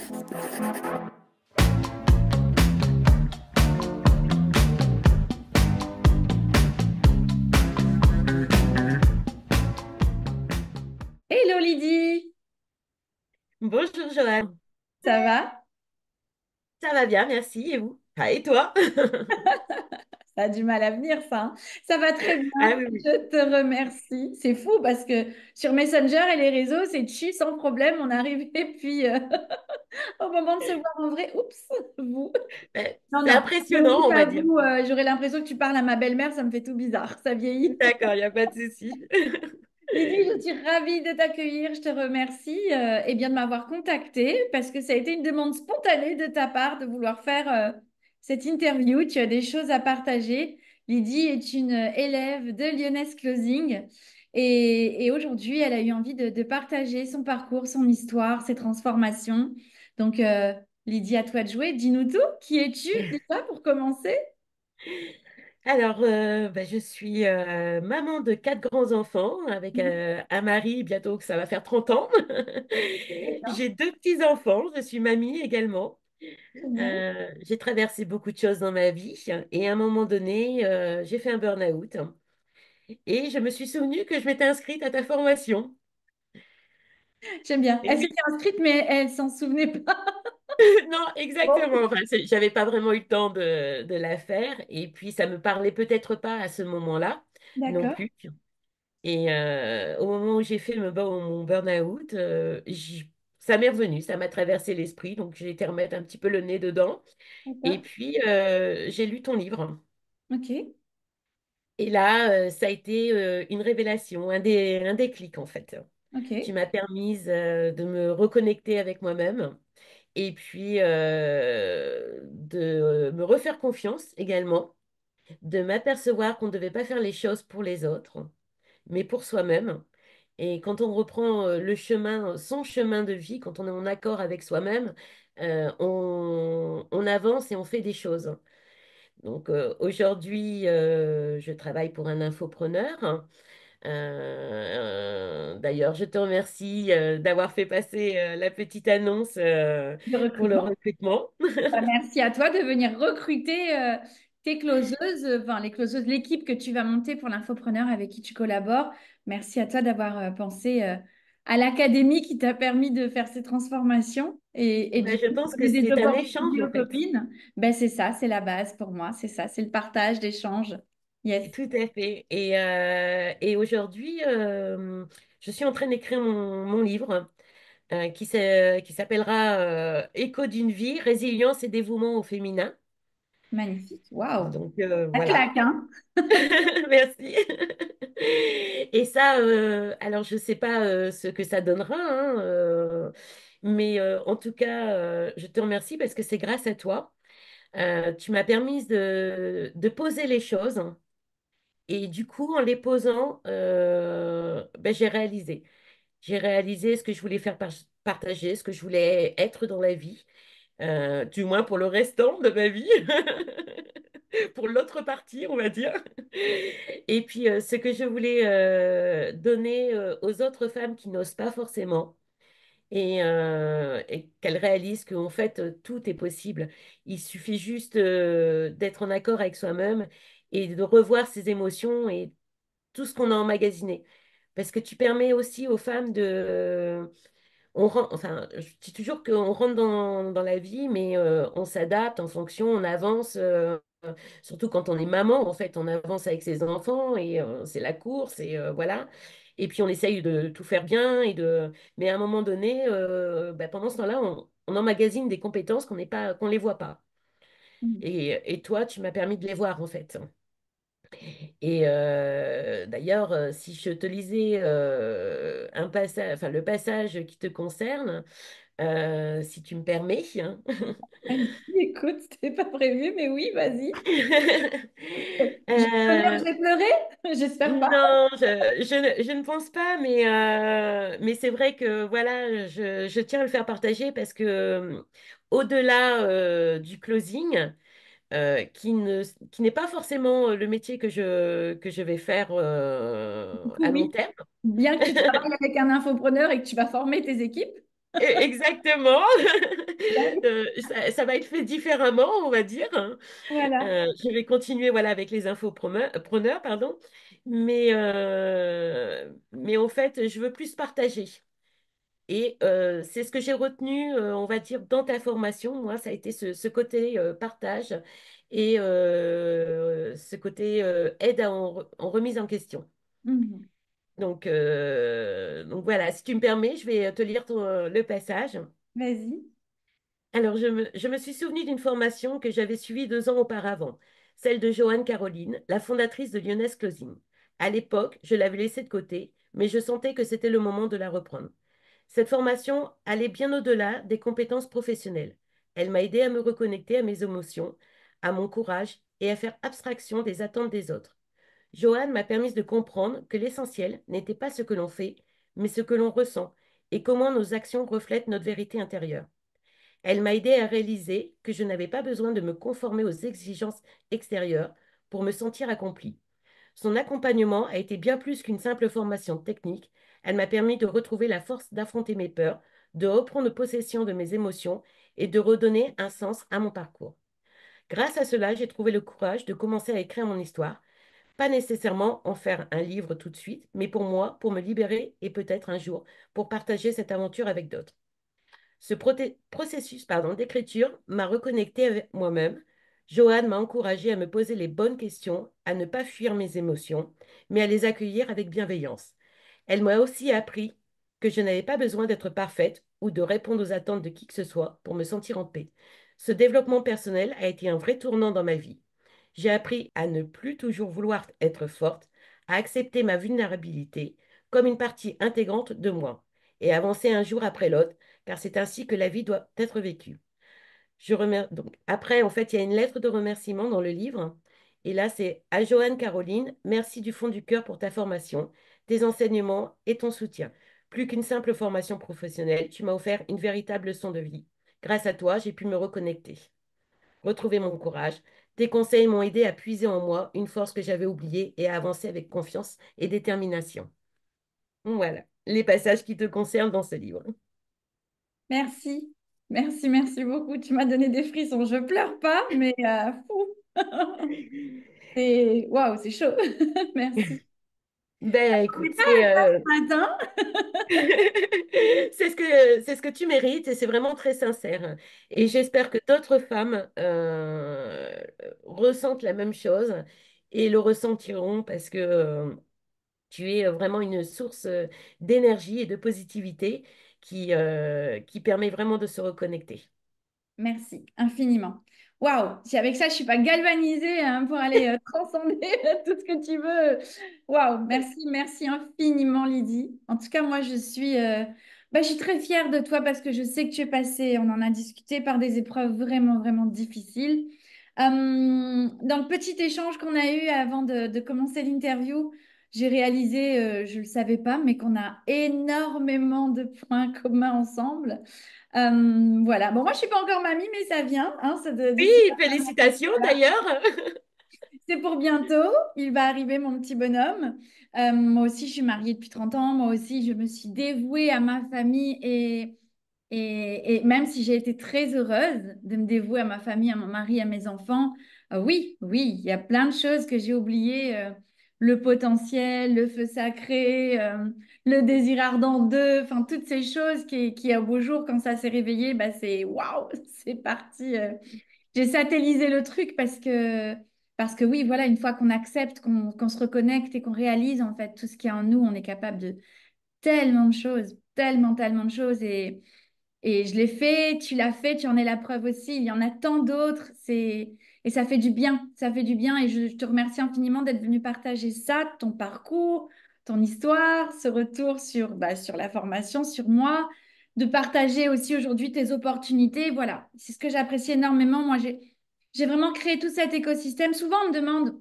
Hello Lydie, Bonjour Joanne, ça va? ça va bien, merci. Et vous? Ah, et toi? Ça a du mal à venir ça, hein. Ça va très bien, Ah oui, oui. je te remercie. C'est fou parce que sur Messenger et les réseaux, c'est chi sans problème, on arrive et puis au moment de se voir en vrai, oups, vous. Non, C'est non, j'avoue, impressionnant, on va dire. j'aurais l'impression que tu parles à ma belle-mère, ça me fait tout bizarre, ça vieillit. D'accord, il n'y a pas de souci. Lydie, je suis ravie de t'accueillir. Je te remercie et bien de m'avoir contactée parce que ça a été une demande spontanée de ta part de vouloir faire cette interview. Tu as des choses à partager. Lydie est une élève de Lyonnaise Closing et aujourd'hui, elle a eu envie de partager son parcours, son histoire, ses transformations. Donc, Lydie, à toi de jouer. Dis-nous tout. Qui es-tu déjà pour commencer? Alors, je suis maman de quatre grands-enfants avec un mari, bientôt que ça va faire 30 ans. D'accord, J'ai deux petits-enfants, je suis mamie également. génial. J'ai traversé beaucoup de choses dans ma vie et à un moment donné, j'ai fait un burn-out et je me suis souvenu que je m'étais inscrite à ta formation. J'aime bien. Et Elle oui, s'était inscrite, mais elle s'en souvenait pas. non, Bon, exactement. Enfin, j'avais pas vraiment eu le temps de la faire. Et puis, ça me parlait peut-être pas à ce moment-là non d'accord. plus. Et au moment où j'ai fait mon burn-out, ça m'est revenu, ça m'a traversé l'esprit. Donc, j'ai été remettre un petit peu le nez dedans. Et D'accord. puis, j'ai lu ton livre. Ok. Et là, ça a été une révélation, un déclic, en fait, qui Ok. m'a permise de me reconnecter avec moi-même et puis de me refaire confiance également, de m'apercevoir qu'on ne devait pas faire les choses pour les autres, mais pour soi-même. Et quand on reprend le chemin, son chemin de vie, quand on est en accord avec soi-même, on avance et on fait des choses. Donc aujourd'hui, je travaille pour un infopreneur. D'ailleurs, je te remercie d'avoir fait passer la petite annonce De pour le recrutement. recrutement. Bah, merci à toi de venir recruter tes closeuses, enfin les closeuses, l'équipe que tu vas monter pour l'infopreneur avec qui tu collabores. Merci à toi d'avoir pensé à l'académie qui t'a permis de faire ces transformations et du Ben, je coup pense de que donner des c'est un échange opportunités en aux fait. copines. Ben, c'est ça, c'est la base pour moi, c'est ça, c'est le partage d'échanges. Yes, Tout à fait. Et aujourd'hui, je suis en train d'écrire mon livre qui s'appellera Écho d'une vie, résilience et dévouement au féminin. magnifique. Waouh, Donc ça voilà. claque, hein? Merci. Et ça, alors je ne sais pas ce que ça donnera, hein, mais en tout cas, je te remercie parce que c'est grâce à toi. Tu m'as permis de poser les choses et du coup, en les posant, j'ai réalisé. J'ai réalisé ce que je voulais faire partager, ce que je voulais être dans la vie, du moins pour le restant de ma vie. Pour l'autre partie, on va dire. Et puis, ce que je voulais donner aux autres femmes qui n'osent pas forcément et qu'elles réalisent qu'en fait, tout est possible. Il suffit juste d'être en accord avec soi-même et de revoir ses émotions et tout ce qu'on a emmagasiné. Parce que tu permets aussi aux femmes de... enfin, je dis toujours qu'on rentre dans la vie, mais on s'adapte en fonction, on avance. Surtout quand on est maman, en fait, on avance avec ses enfants et c'est la course et voilà. Et puis on essaye de tout faire bien mais à un moment donné, pendant ce temps-là, on emmagasine des compétences qu'on les voit pas. Et toi, tu m'as permis de les voir en fait. Et d'ailleurs, si je te lisais un passage, enfin le passage qui te concerne, si tu me permets, hein. Vas-y, écoute, c'était pas prévu, mais oui, vas-y. Je peux dire que Euh, j'ai pleuré? J'espère pas. Non, je ne pense pas, mais c'est vrai que voilà, je tiens à le faire partager parce que au-delà du closing, qui n'est pas forcément le métier que je vais faire Du coup, à long oui, terme. bien que tu travailles avec un infopreneur et que tu vas former tes équipes. Exactement. Ça va être fait différemment, on va dire. Voilà. Je vais continuer voilà, avec les infopreneurs, pardon. Mais en fait, je veux plus partager. Et c'est ce que j'ai retenu, on va dire, dans ta formation. Moi, ça a été ce côté partage et ce côté aide en remise en question. Mhm. Donc voilà, si tu me permets, je vais te lire le passage. Vas-y. Alors, je me suis souvenu d'une formation que j'avais suivie 2 ans auparavant, celle de Joanne Caroline, la fondatrice de Lyonnaise Closing. À l'époque, je l'avais laissée de côté, mais je sentais que c'était le moment de la reprendre. Cette formation allait bien au-delà des compétences professionnelles. Elle m'a aidé à me reconnecter à mes émotions, à mon courage et à faire abstraction des attentes des autres. Joanne m'a permis de comprendre que l'essentiel n'était pas ce que l'on fait, mais ce que l'on ressent et comment nos actions reflètent notre vérité intérieure. Elle m'a aidé à réaliser que je n'avais pas besoin de me conformer aux exigences extérieures pour me sentir accomplie. Son accompagnement a été bien plus qu'une simple formation technique. Elle m'a permis de retrouver la force d'affronter mes peurs, de reprendre possession de mes émotions et de redonner un sens à mon parcours. Grâce à cela, j'ai trouvé le courage de commencer à écrire mon histoire, pas nécessairement en faire un livre tout de suite, mais pour moi, pour me libérer et peut-être un jour pour partager cette aventure avec d'autres. Processus d'écriture m'a reconnecté avec moi-même. Joanne m'a encouragé à me poser les bonnes questions, à ne pas fuir mes émotions, mais à les accueillir avec bienveillance. Elle m'a aussi appris que je n'avais pas besoin d'être parfaite ou de répondre aux attentes de qui que ce soit pour me sentir en paix. Ce développement personnel a été un vrai tournant dans ma vie. J'ai appris à ne plus toujours vouloir être forte, à accepter ma vulnérabilité comme une partie intégrante de moi et avancer un jour après l'autre, car c'est ainsi que la vie doit être vécue. Donc, après, en fait, il y a une lettre de remerciement dans le livre. Et là, c'est à Joanne Caroline, merci du fond du cœur pour ta formation, tes enseignements et ton soutien. Plus qu'une simple formation professionnelle, tu m'as offert une véritable leçon de vie. Grâce à toi, j'ai pu me reconnecter, retrouver mon courage. Tes conseils m'ont aidé à puiser en moi une force que j'avais oubliée et à avancer avec confiance et détermination. Voilà les passages qui te concernent dans ce livre. Merci. Merci, merci beaucoup. Tu m'as donné des frissons. Je pleure pas, mais fou. C'est waouh, c'est chaud. Merci. Ben On n'est écoute, pas à ça ce matin. c'est ce que tu mérites et c'est vraiment très sincère. Et j'espère que d'autres femmes ressentent la même chose et le ressentiront parce que tu es vraiment une source d'énergie et de positivité qui permet vraiment de se reconnecter. Merci infiniment. Waouh, si avec ça, je suis pas galvanisée hein, pour aller transcender tout ce que tu veux. Waouh, merci, merci infiniment, Lydie. En tout cas, moi, je suis très fière de toi parce que je sais que tu es passée, on en a discuté, par des épreuves vraiment, vraiment difficiles. Dans le petit échange qu'on a eu avant de commencer l'interview, j'ai réalisé, je ne le savais pas, mais qu'on a énormément de points communs ensemble. Voilà. Bon, moi, je suis pas encore mamie, mais ça vient. Hein, Oui, d'ici félicitations là. d'ailleurs. C'est pour bientôt. Il va arriver, mon petit bonhomme. Moi aussi, je suis mariée depuis 30 ans. Moi aussi, je me suis dévouée à ma famille et même si j'ai été très heureuse de me dévouer à ma famille, à mon mari, à mes enfants, oui, oui, il y a plein de choses que j'ai oubliées. Le potentiel, le feu sacré, le désir ardent d'eux, enfin toutes ces choses qui au beau jour, quand ça s'est réveillé, bah, c'est waouh, c'est parti. J'ai satellisé le truc parce que oui, voilà, une fois qu'on accepte, qu'on se reconnecte et qu'on réalise en fait tout ce qu'il y a en nous, on est capable de tellement de choses, tellement, tellement de choses. Et je l'ai fait, tu l'as fait, tu en es la preuve aussi. Il y en a tant d'autres. Et ça fait du bien, ça fait du bien. Et je te remercie infiniment d'être venu partager ça, ton parcours, ton histoire, ce retour sur la formation, sur moi, de partager aussi aujourd'hui tes opportunités. Voilà, c'est ce que j'apprécie énormément. Moi, j'ai vraiment créé tout cet écosystème. Souvent, on me demande,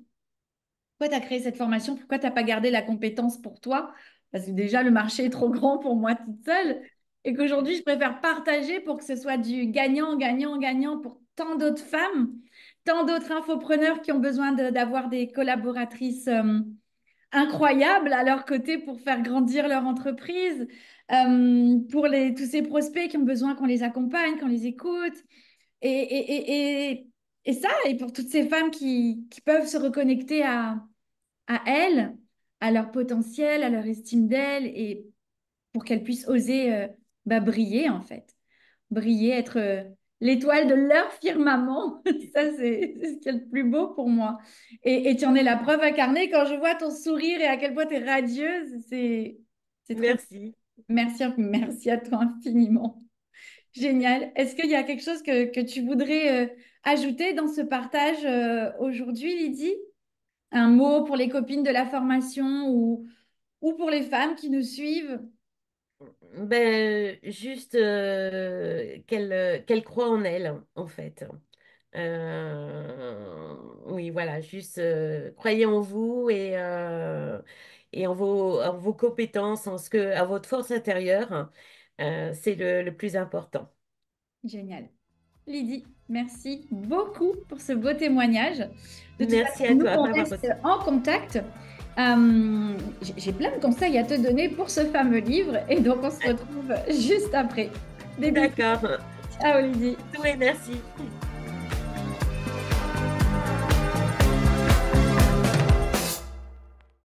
pourquoi tu as créé cette formation? Pourquoi tu n'as pas gardé la compétence pour toi? Parce que déjà, le marché est trop grand pour moi toute seule. Et qu'aujourd'hui, je préfère partager pour que ce soit du gagnant, gagnant, gagnant pour tant d'autres femmes, tant d'autres infopreneurs qui ont besoin d'avoir des collaboratrices incroyables à leur côté pour faire grandir leur entreprise, pour tous ces prospects qui ont besoin qu'on les accompagne, qu'on les écoute. Et, et ça, et pour toutes ces femmes qui peuvent se reconnecter à elles, à leur potentiel, à leur estime d'elles, et pour qu'elles puissent oser briller, en fait. Briller, être l'étoile de leur firmament. Ça, c'est ce qui est le plus beau pour moi. Et tu en es la preuve incarnée quand je vois ton sourire et à quel point tu es radieuse. C'est trop. Merci. Merci, merci à toi infiniment. Génial. Est-ce qu'il y a quelque chose que tu voudrais ajouter dans ce partage aujourd'hui, Lydie? Un mot pour les copines de la formation ou pour les femmes qui nous suivent? Ben, juste qu'elle croit en elle, en fait. Oui, voilà, juste croyez en vous et en vos compétences, à votre force intérieure. C'est le plus important. Génial. Lydie, merci beaucoup pour ce beau témoignage. De toute façon, Merci à nous, toi on pour avoir reste posé. en contact. J'ai plein de conseils à te donner pour ce fameux livre et donc on se retrouve juste après. Des bisous. D'accord. Ciao Lydie. Oui, merci.